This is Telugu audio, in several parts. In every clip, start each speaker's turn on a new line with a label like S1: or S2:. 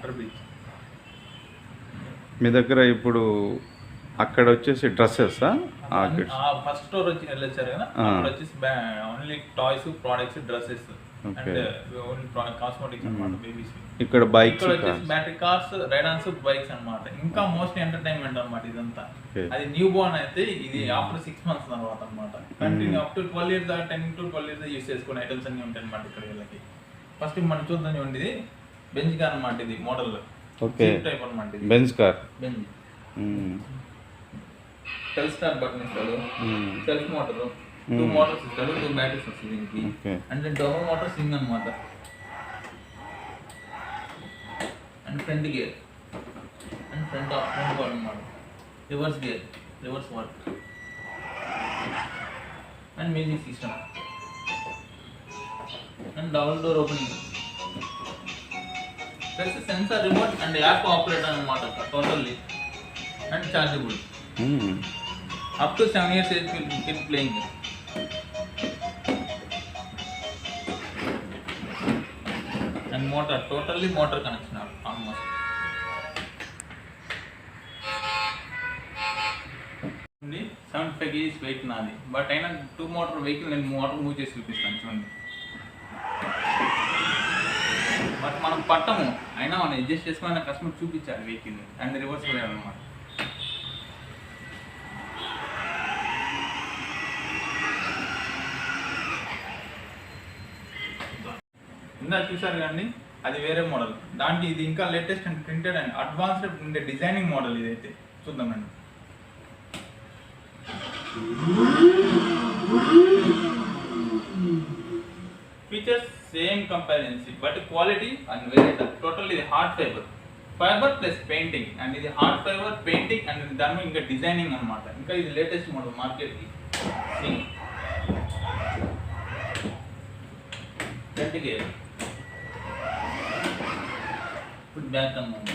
S1: Under bridge.
S2: మీ దగ్గర ఇప్పుడు అక్కడ వచ్చేసి డ్రెస్సెస్
S1: ఫస్ట్ స్టోర్ వచ్చి వెళ్ళొచ్చారు కదా, అక్కడ వచ్చేసి only toys, products, dresses and only cosmetics అన్నమాట బేబీస్.
S2: ఇక్కడ బైక్స్,
S1: ఇక్కడ వచ్చేసి బ్యాటరీ కార్స్, రైడాన్స్, బైక్స్ అన్నమాట. ఇంకా మోస్ట్లీ ఎంటర్టైన్మెంట్ అన్నమాట ఇదంతా. అది న్యూ బోర్న్ అయితే ఇది ఆఫ్టర్ 6 months తర్వాత అన్నమాట. Continue up to 12 years 10 to 12 years use చేసుకునే ఐటమ్స్ అన్ని ఉంటాయి అన్నమాట ఇక్కడ వీళ్ళకి. ఫస్ట్ మనం చూద్దాం చూడండి, ఇది బెంజ్ కార్ అన్నమాట. ఇది మోడల్
S2: ఓకే
S1: టైప్ అన్నమాట. ఇది
S2: Benz car.
S1: Benz self start button ఇస్తాడు, సెల్ఫ్ మోటార్, 2 మోటార్స్ ఇస్తాడు, 2 బ్యాటరీస్ వస్తుంది దీనికి. అండ్ డబుల్ మోటార్ స్వింగ్ అన్నమాట. And front gear and front wall అన్నమాట. Reverse gear, reverse wall and music system and double door opening plus sensor, remote and app operator అన్నమాట totally. And chargeable. Up to 7 years age will keep playing it. And motor, totally motor connection almost. Only 75 kg weight naadi, but అయినా 2 motor vehicle నేను మోటార్ మూవ్ చేసి చూపిస్తాను చూడండి. బట్ మనం పట్టము, అయినా మనం అడ్జస్ట్ చేసుకుని కస్టమర్ చూపించాలి వెహికల్. అండ్ రివర్స్ వేయాలన్నమాట. ఇందా చూసారు కానీ అది వేరే మోడల్. దాంట్లో ఇది ఇంకా latest and printed and advanced ఉండే డిజైనింగ్ మోడల్. ఇదైతే చూద్దామండి. ఫీచర్స్ సేమ్ కంపారిజన్సీ, బట్ క్వాలిటీ అండ్ వేరే టోటల్. ఇది hard fibre plus painting. And ఇది హార్డ్ ఫైబర్ పెయింటింగ్ అండ్ దాని ఇంకా డిజైనింగ్ అన్నమాట. ఇంకా ఇది లేటెస్ట్ మోడల్ మార్కెట్కి. ఫ్రంట్ గేర్, ఫుట్ బ్యాక్ అన్నమాట.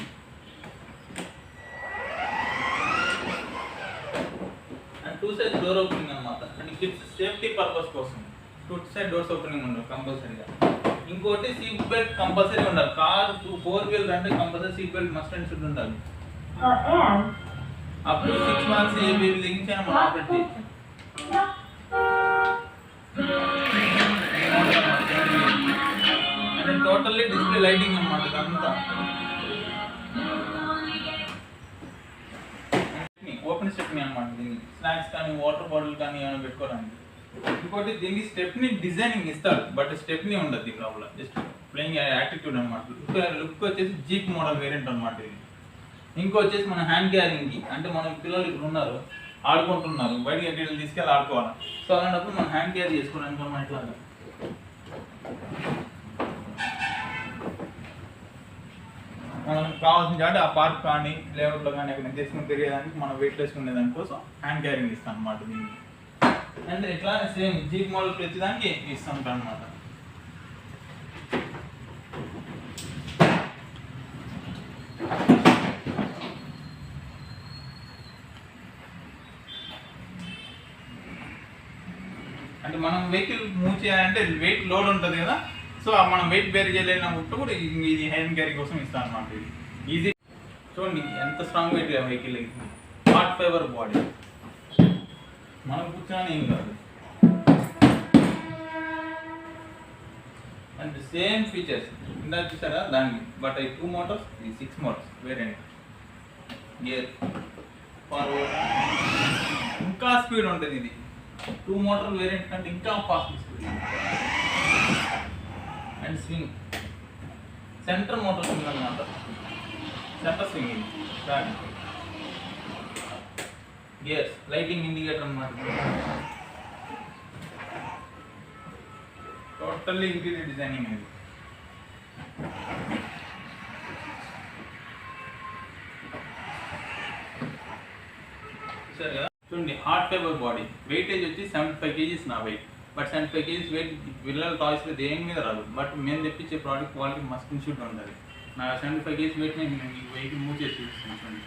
S1: అండ్ 2 side డోర్ ఓపెనింగ్ అన్నమాట. అండ్ కిడ్స్ సేఫ్టీ పర్పస్ కోసం 2 side డోర్స్ ఓపెనింగ్ ఉండవు కంపల్సరీగా. ఇంకోటి సీట్ బెల్ట్ కంపల్సరీ ఉండాలి. కార్ 4 wheel అంటే compulsory seat belt must and should ఉండాలి. Up to 6 months a baby దిగించాను మనం ఆపరేట్ చేయొచ్చు. అండ్ టోటల్లీ డిస్ప్లే లైటింగ్ అన్నమాట ఇదంతా. ఓపెన్ స్టెప్ని అన్నమాట. దీన్ని స్నాక్స్ కానీ వాటర్ బాటిల్ కానీ ఏమైనా పెట్టుకోవడానికి. ఇంకోటి దీనికి స్టెప్ని డిజైనింగ్ ఇస్తాడు, బట్ స్టెప్ని ఉండదు దీని లోపల. జస్ట్ ప్లేయింగ్ యాటిట్యూడ్ అనమాట. లుక్ వచ్చేసి జీప్ మోడల్ వేరియంట్ అనమాట ఇది. ఇంకో వచ్చేసి మన హ్యాండ్ క్యారింగ్కి, అంటే మన పిల్లలు ఇక్కడ ఉన్నారు ఆడుకుంటున్నారు, బయటకి ఎక్కడ తీసుకెళ్ళి ఆడుకోవాలి. సో అలాంటప్పుడు మనం హ్యాండ్ క్యారీ చేసుకోవడానికి అన్నమాట. ఇట్లాగా మనకు కావాల్సిన కాబట్టి ఆ పార్క్ కానీ లేఅవుట్లో కానీ ఎక్కడ తీసుకుని తిరిగేదానికి మనం వెయిట్ వేసుకునే దానికోసం హ్యాండ్ క్యారింగ్ ఇస్తాం అన్నమాట దీనికి. అండ్ ఇట్లా సేమ్ జీప్ మోడల్ ప్రతిదానికి ఇస్తూ ఉంటాం అన్నమాట. అంటే మనం వెహికల్ మూవ్ చేయాలంటే వెయిట్ లోడ్ ఉంటుంది కదా, సో మనం వెయిట్ బేర్ చేయలేనప్పుడు కూడా ఇది హ్యాండ్ క్యారీ కోసం ఇస్తాం అన్నమాట. ఇది ఈజీ. చూడండి ఎంత strong wait vehicle. Hard fibre body, మనం కూర్చొని ఏం కాదు. అండ్ సేమ్ ఫీచర్స్ ఇందా చూసారా దానికి, బట్ ఈ 2 motors, ఇది 6 motors వేరియంట్. గేర్ ఫార్వర్డ్, ఇంకా స్పీడ్ ఉంటుంది ఇది. 2 motor వేరియంట్ కంటే ఇంకా fast speed. And swing, centre motor swing అన్నమాట. సెంటర్ స్వింగ్ ఇది. గేర్స్, లైటింగ్ ఇండికేటర్ అన్నమాట. టోటల్లీ ఇంటీరియర్ డిజైనింగ్ ఇది. సరే కదా చూడండి. హార్డ్ ఫైబర్ బాడీ, వెయిటేజ్ వచ్చి 75 kgs నా వెయిట్. బట్ 75 kgs వెయిట్ పిల్లల టాయ్స్లో దేని మీద రాదు. బట్ మేము తెప్పించే ప్రోడక్ట్ క్వాలిటీ మస్ట్ ఇన్షూట్ ఉంటుంది. నా 75 kgs వెయిట్ నేను వెయిట్ మూవ్ చేసి చూపిస్తాను చూడండి.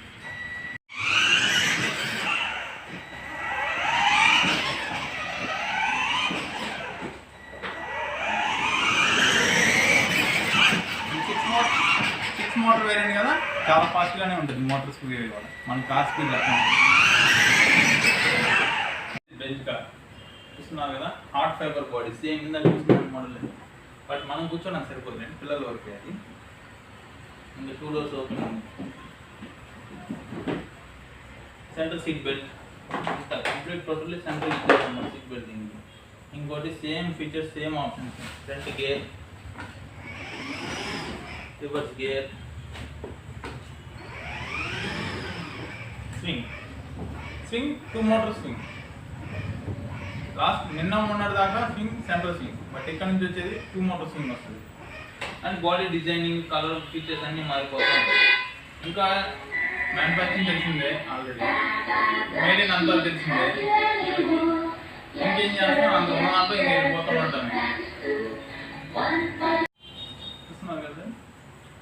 S1: మోటార్ వేరియంట్ మాదిరిగానే ఉంటుంది మోటార్ స్పీడ్ కూడా, మన కార్ స్పీడ్ అట్లా బెంచ్ కార్ చూస్తున్నారు కదా, హార్డ్ ఫైబర్ బాడీ సేమ్ ఇందాక చూస్తున్న మోడల్. బట్ మనం కూర్చోడానికి సరిపోతుంది, పిల్లల వరకు అది. ఇంకా 2 doors ఓపెన్ ఉంది. Centre seat belt complete totally centre seat belt దీనికి. ఇంకోటి same features same options, front gear, reverse gear, swing 2 motor swing. Last నిన్న మొన్నటి దాకా స్వింగ్ సెంటర్ స్వింగ్, బట్ ఇక్కడ నుంచి వచ్చేది 2 మోటార్ స్వింగ్ వస్తుంది. And body designing colour features అన్నీ మారిపోతాయి. ఇంకా మ్యానుఫ్యాక్చరింగ్ తెలిసిందే, ఆల్రెడీ మేడ్ ఇన్ అంతా తెలిసిందే. ఇంకేం చేస్తాం, అంత ఉన్న దాంట్లో ఇంకా వెళ్ళిపోతూ ఉంటాను. చూస్తున్నారు కదా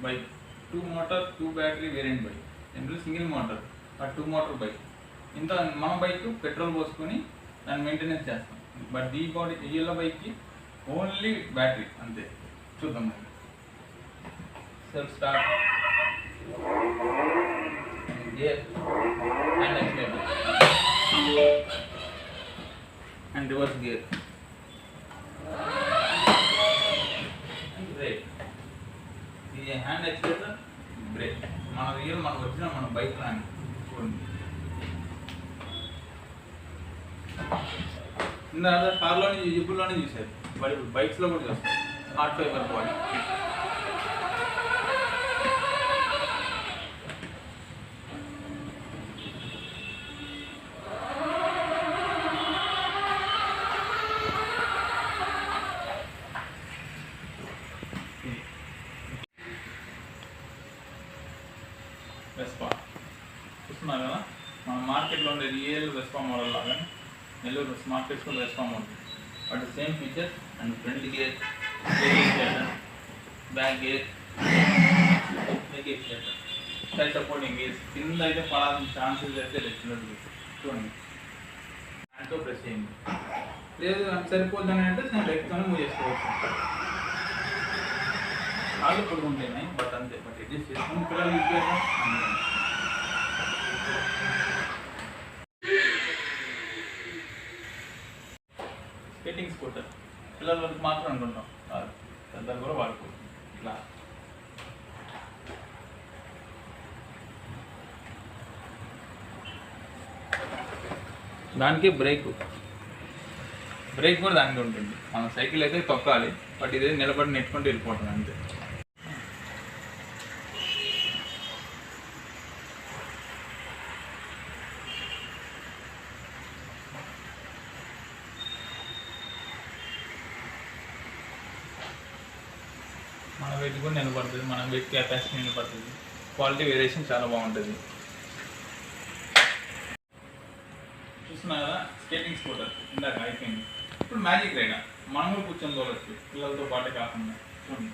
S1: bike, 2 motor 2 battery variant bike. ఎందుకు సింగిల్ మోటార్, ఆ 2 మోటార్ బైక్. ఇంత మన బైక్ పెట్రోల్ పోసుకొని దాన్ని మెయింటెనెన్స్ చేస్తాం. బట్ ఈ బాడీ ఈళ్ళ బైక్కి ఓన్లీ బ్యాటరీ అంతే. చూద్దాం మరి. Self start, gear and accelerator and reverse gear and break. ఇది హ్యాండ్ యాక్సిలేటర్, బ్రేక్. మన రియల్ మనకు వచ్చిన మన బైక్ లాంటి చూడండి. ఇందా కార్లోనే జిప్పుల్లోనే చూసారు, బైక్స్లో కూడా చూస్తారు. Hard fibre body. వెస్పా చూస్తున్నారు కదా, మన మార్కెట్లో ఉండే రియల్ వెస్పా మోడల్ లాగా నెల్లూరు మార్కెట్స్లో Vespa model. But same features and front gear, back gear, side supporting gears. కింద అయితే పడాల్సిన ఛాన్సెస్ అయితే లేదు. చూడండి, హ్యాండ్తో ప్రెస్ చేయండి. లేదు సరిపోద్దని అంటే నేను లెగ్తోనే మూవ్ చేసుకోవచ్చు. కాళ్ళు పడుకుంటున్నాయి బట్ అంతే. బట్ అడ్జస్ట్ చేసుకుని పిల్లలు యూజ్ చేస్తాం. స్కేటింగ్ స్కూటర్ పిల్లల వరకు మాత్రం అనుకుంటాం, పెద్దలు కూడా వాడుకోవచ్చు. ఇట్లా దానికి బ్రేక్ కూడా దానికి ఉంటుంది. మన సైకిల్ అయితే తొక్కాలి, బట్ ఇదే నిలబడి నెట్టుకుంటూ వెళ్ళిపోతుంది అంతే. మన వెయిట్ కూడా నిలబడుతుంది, మన వెయిట్ కెపాసిటీ నిలబడుతుంది. క్వాలిటీ వేరియేషన్ చాలా బాగుంటుంది. చూస్తున్నా కదా స్కేటింగ్ స్కూటర్ ఇందాక అయిపోయింది. ఇప్పుడు మ్యాజిక్ రైడర్, మనం కూడా కూర్చొని తోలొచ్చు పిల్లలతో పాటే కాకుండా. చూడండి,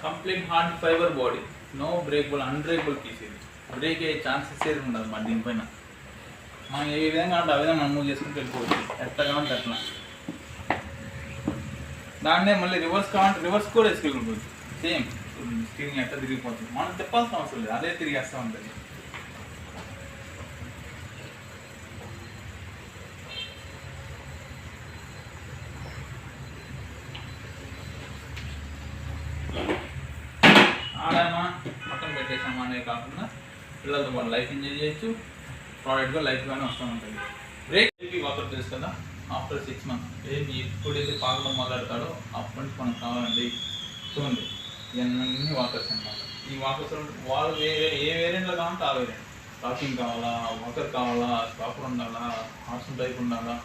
S1: complete hard fibre body, no breakable, unbreakable piece. ఇది బ్రేక్ అయ్యే ఛాన్సెస్ ఏది ఉండదు మన దీనిపైన. మనం ఏ విధంగా అంటే ఆ విధంగా మనం మూవ్ చేసుకుంటూ వెళ్ళిపోవచ్చు, ఎట్లా కావాలంటే అట్లా. దాన్నే మళ్ళీ రివర్స్ కావాలంటే రివర్స్ కూడా వేసుకెళ్ళిపోవచ్చు. సేమ్ స్టీరింగ్ ఎట్లా తిరిగిపోతుంది, మనం చెప్పాల్సిన అవసరం లేదు, అదే తిరిగేస్తూ ఉంటుంది. ఆడామా పక్కన పెట్టేసామా అనే కాకుండా పిల్లలతో పాటు లైఫ్ ఎంజాయ్ చేయొచ్చు. ప్రోడక్ట్గా లైఫ్గానే వస్తూ ఉంటుంది. బ్రేక్ బేబీ వాకర్ తెలుసు కదా, ఆఫ్టర్ 6 months బేబీ ఎప్పుడైతే పాకడం మొదలెడతాడో అప్పటి నుంచి మనకు కావాలండి. చూడండి, ఇవన్నీ వాకర్స్ అన్నమాట. ఈ వాకర్స్ వాళ్ళు వేరే ఏ వేరియంట్లో కావాలంటే ఆ వేరియంట్. స్టాకింగ్ కావాలా, వాకర్ కావాలా, స్టాపర్ ఉండాలా, హార్స్ టైప్ ఉండాలా,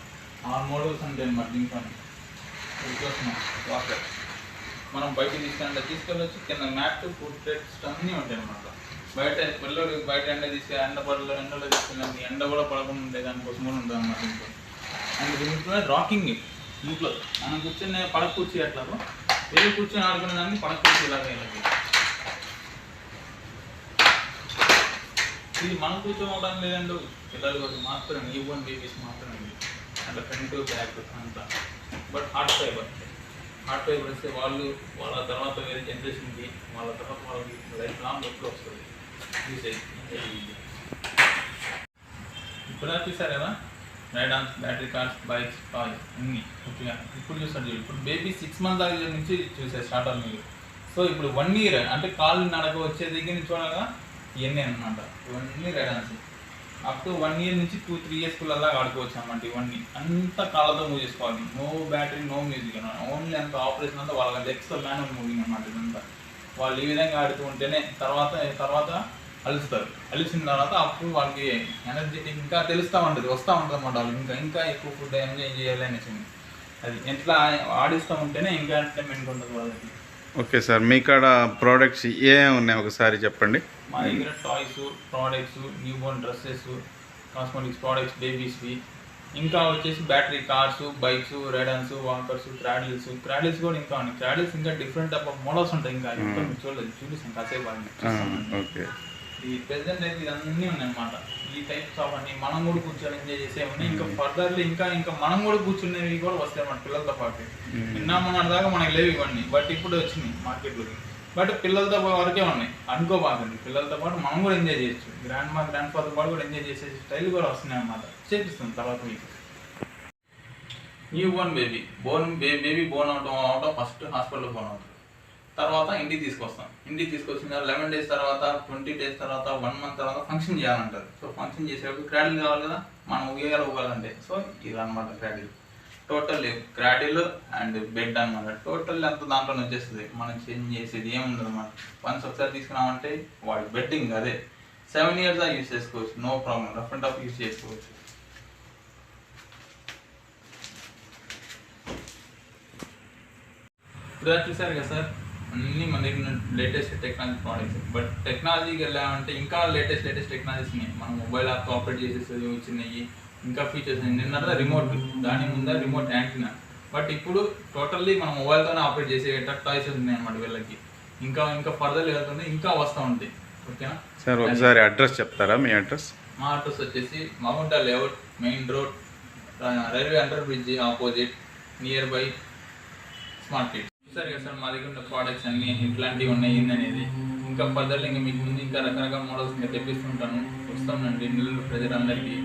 S1: 6 మోడల్స్ ఉంటాయి అన్నమాట దీంట్లో. చూస్తున్నాం వాకర్ మనం బయటకి తీసుకెళ్ళొచ్చు. కింద మ్యాట్, ఫుడ్ ప్లేట్స్ అన్నీ ఉంటాయి అన్నమాట. బయట పిల్లలు బయట ఎండలో తీసుకెళ్ళి ఎండ కూడా పడకుండా ఉండే దానికోసం కూడా ఉంటుంది అన్నమాట ఇంట్లో. అండ్ దీంట్లో రాకింగ్, ఇంట్లో మనం కూర్చొని పడక కూర్చి అట్లా వెళ్ళి కూర్చొని ఆడుకునే దాన్ని పడక కూర్చి ఇలాగే ఇది మనం కూర్చోవడం లేదండి, పిల్లలు కూడా మాత్రం న్యూ బోర్న్ బేబీస్ మాత్రమే. అంటే ఫ్రంట్ బ్యాక్ అంతా. But hard fibre heart fibre వస్తే వాళ్ళ తర్వాత వేరే జనరేషన్కి వాళ్ళ తర్వాత వాళ్ళకి లైఫ్ లాంగ్ ఎప్పుడు వస్తుంది యూసేజ్. ఇప్పుడు చూసారు కదా riders, battery cars, bikes, toys అన్నీ ఓకేగా. ఇప్పుడు చూస్తారు చూడు, ఇప్పుడు బేబీ 6 months దాకా నుంచి చూసారు స్టార్టర్ మీరు. సో ఇప్పుడు 1 year అంటే కాళ్ళు నడక వచ్చే దగ్గర నుంచి చూడగా ఇవన్నీ అనమాట. ఇవన్నీ రైడాన్స్ అప్ టు 1 year నుంచి 2-3 years పిల్లల్లా ఆడుకోవచ్చు అన్నమాట. ఇవన్నీ అంతా కాళ్ళతో మూవ్ చేసుకోవాలి. నో బ్యాటరీ, నో మ్యూజిక్ అనమాట. ఓన్లీ అంత ఆపరేషన్ అంతా వాళ్ళ లెగ్స్తో మాన్యువల్ మూవింగ్ అనమాట. ఇదంతా వాళ్ళు ఈ విధంగా ఆడుతూ ఉంటేనే తర్వాత అలుస్తారు. అలిసిన తర్వాత అప్పుడు వాళ్ళకి ఎనర్జెటిక్ ఇంకా తెలుస్తూ ఉంటుంది, వస్తూ ఉంటుంది అనమాట. వాళ్ళు ఇంకా ఎక్కువ ఫుడ్ ఎంజాయ్ చేయాలి అనేసి అది ఎట్లా ఆడిస్తూ ఉంటేనే ఇంకా ఎంటర్టైన్మెంట్ ఉంటుంది వాళ్ళకి.
S2: ఓకే సార్, మీ కాడ ప్రోడక్ట్స్ ఏమేమి ఉన్నాయి ఒకసారి చెప్పండి.
S1: మా దగ్గర toys, products, newborn dresses, cosmetics products బేబీస్వి, ఇంకా వచ్చేసి battery cars, bikes, ride-ons, walkers, cradles కూడా ఇంకా ఉన్నాయి. క్రాడిల్స్ ఇంకా డిఫరెంట్ టైప్ ఆఫ్ మోడల్స్ ఉంటాయి. ఇంకా చూడలేదు, చూపిస్తాం కాసేపు.
S2: ఓకే,
S1: ఈ ప్రెసెంట్ అయితే ఇవన్నీ ఉన్నాయన్నమాట. ఈ టైప్స్ ఆఫ్ అన్ని మనం కూడా కూర్చొని ఎంజాయ్ చేసేవన్నీ ఇంకా ఫర్దర్లీ ఇంకా మనం కూడా కూర్చునేవి కూడా వస్తాయి అన్నమాట పిల్లలతో పాటు. నిన్న మొన్న దాకా మనకి లేవు ఇవన్నీ, బట్ ఇప్పుడు వచ్చినాయి మార్కెట్లోకి. బట్ పిల్లలతో వరకే ఉన్నాయి అనుకోబాకండి. పిల్లలతో పాటు మనం కూడా ఎంజాయ్ చేయొచ్చు. గ్రాండ్ ఫాదర్ పాటు కూడా ఎంజాయ్ చేసే స్టైల్ కూడా వస్తున్నాయి అన్నమాట. చేపిస్తుంది తర్వాత మీకు. న్యూ బోర్న్ బేబీ బోర్న్ అవటం ఫస్ట్ హాస్పిటల్కి బోర్న్ అవుతుంది. తర్వాత ఇంటికి తీసుకొస్తాం. ఇంటికి తీసుకొచ్చిన 11 days తర్వాత, 20 days తర్వాత, 1 month తర్వాత ఫంక్షన్ చేయాలంటారు. సో ఫంక్షన్ చేసేటప్పుడు క్రాడిల్ కావాలి కదా, మనం ఊగాలంటే. సో ఇది అనమాట cradle. Total cradle and bed అనమాట. టోటల్ అంత దాంట్లోనే వచ్చేస్తుంది. మనం చేంజ్ చేసేది ఏముండదు అనమాట. వన్స్ ఒకసారి తీసుకున్నామంటే వాడి బెడ్డింగ్ అదే 7 years దాకా యూజ్ చేసుకోవచ్చు. No problem, rough and tough use చేసుకోవచ్చు. ఇప్పుడు చూసారు కదా సార్, అన్నీ మన దగ్గర లేటెస్ట్ టెక్నాలజీ ప్రోడక్ట్స్. బట్ టెక్నాలజీకి వెళ్ళామంటే ఇంకా లేటెస్ట్ టెక్నాలజీస్ ఉన్నాయి. మనం మొబైల్ యాప్తో ఆపరేట్ చేసేసి వచ్చినాయి. ఇంకా ఫీచర్స్ నిన్న రిమోట్, దాని ముందర రిమోట్ యాంటీనా. బట్ ఇప్పుడు టోటల్లీ మనం మొబైల్తోనే ఆపరేట్ చేసే టాయ్స్ ఉన్నాయి అన్నమాట వీళ్ళకి. ఇంకా ఫర్దర్ వెళ్తుంది, ఇంకా వస్తూ ఉంటాయి. ఓకేనా
S2: సార్, ఒకసారి అడ్రస్ చెప్తారా? మీ అడ్రస్?
S1: మా అడ్రస్ వచ్చేసి Magunta layout, main road, railway under bridge opposite, near by smart kids. సరే కదా సార్, మా దగ్గర ఉన్న ప్రోడక్ట్స్ అన్నీ ఇట్లాంటివి ఉన్నాయి అనేది. ఇంకా ఫర్దర్లీ ఇంకా మీకు ముందు ఇంకా రకరకాల మోడల్స్ ఇంకా తెప్పిస్తుంటాను. వస్తానండి నెల్లూరు ప్రజలందరికీ.